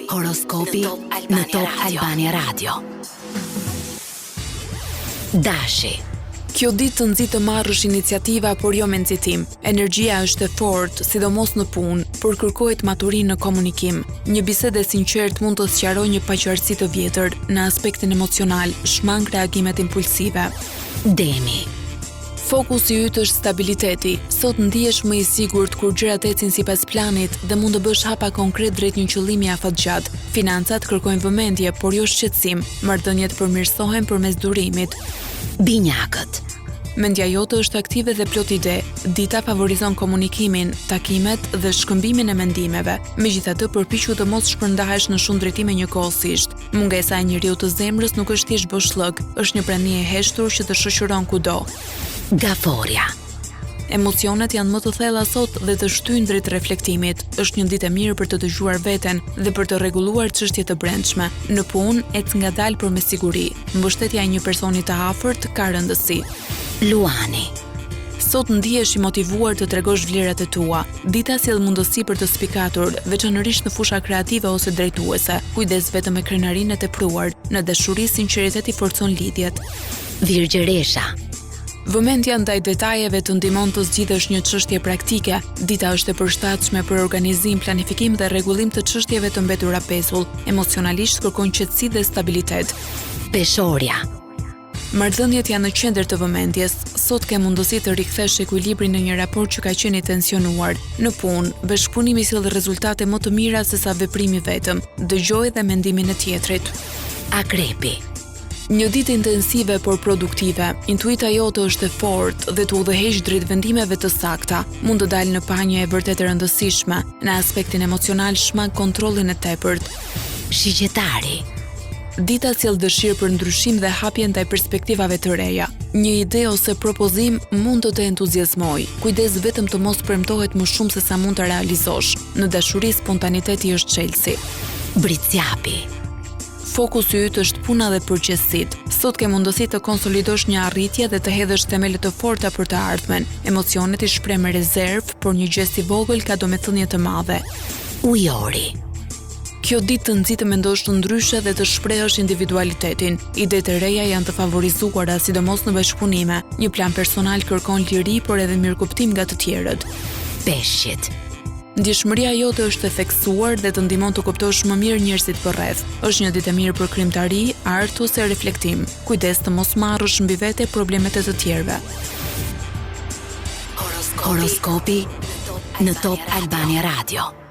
Horoskopi në Top Albania Radio. Dashi. Kjo ditë të nxit të marrësh iniciativa, por jo me nxitim. Energjia është e fortë, sidomos në punë, por kërkohet maturinë në komunikim. Një bisedë e sinqertë mund të sqarojë një paqartësi të vjetër në aspektin emocional, shmang reagimet impulsive. Demi. Fokusi yt është stabiliteti. Sot ndihesh më i sigurt kur gjërat ecin sipas planit dhe mund të bësh hapa konkret drejt një qëllimi afatgjatë. Financat kërkojnë vëmendje, por jo shqetësim. Marrëdhëniet përmirësohen përmes durimit. Binjakët. Mendja jote është aktive dhe plot ide. Dita favorizon komunikimin, takimet dhe shkëmbimin e mendimeve. Megjithatë, përpiqu të mos shpërndahesh në shumë drejtime njëkohësisht. Mungesa e njeriu të zemrës nuk është thjesht boshllëk, është një prania e heshtur që të shoqëron kudo. Gaforia. Emocionet janë më të thella sot dhe të shtyjnë drejt reflektimit. Është një ditë e mirë për të dëgjuar veten dhe për të rregulluar çështje të brendshme. Në punë, ec ngadalë por me siguri. Mbështetja e një personi të afërt ka rëndësi. Luani. Sot ndihesh i motivuar të tregosh vlerat e tua. Dita sjell mundësi për të spikatur, veçanërisht në fusha kreative ose drejtuese. Kujdes vetëm me krenarinë e tepruar. Në dashuri, sinqeriteti forcon lidhjet. Virgjeresha. Vëmendja ndaj detajeve të ndihmon të zgjidhësh një çështje praktike. Dita është e përshtatshme për organizim, planifikim dhe rregullim të çështjeve të mbetura pesull. Emocionalisht kërkon qetësi dhe stabilitet. Peshorja. Marrëdhëniet janë në qendër të vëmendjes. Sot ke mundësi të rikthesh ekuilibrin në një raport që ka qenë i tensionuar. Në punë, bashkëpunimi sjell rezultate më të mira sesa veprimi vetëm. Dëgjoj dhe mendimin e tjetrit. Akrepi. Një ditë intensive por produktive. Intuita jote është e fortë dhe të udhëheq drejt vendimeve të sakta. Mund të dalë në panje e vërtet e rëndësishme. Në aspektin emocional shmang kontrollin e tepërt. Shigjetari. Dita sjell dëshirë për ndryshim dhe hapje ndaj perspektivave të reja. Një ide ose propozim mund të të entuziazmojë. Kujdes vetëm të mos premtohet më shumë se sa mund të realizosh. Në dashuri spontaniteti është çelësi. Britsjapi. Fokusi yt është puna dhe përgjegjësitë. Sot ke mundësi të konsolidosh një arritje dhe të hedhësh themele të forta për të ardhmen. Emocionet i shpreh me rezervë, por një gest i vogël ka domethënie të madhe. Ujori. Kjo ditë të nxit të mendosh të ndryshe dhe të shprehësh individualitetin. Idetë e reja janë të favorizuara, sidomos në bashkëpunime. Një plan personal kërkon liri, por edhe mirëkuptim nga të tjerët. Peshqit. Ndjeshmëria jote është e theksuar dhe të ndihmon të kuptosh më mirë njerëzit përreth. Është një ditë e mirë për krimtari, art ose reflektim. Kujdes të mos marrësh mbi vete problemet e të tjerëve. Horoskopi në Top Albania Radio.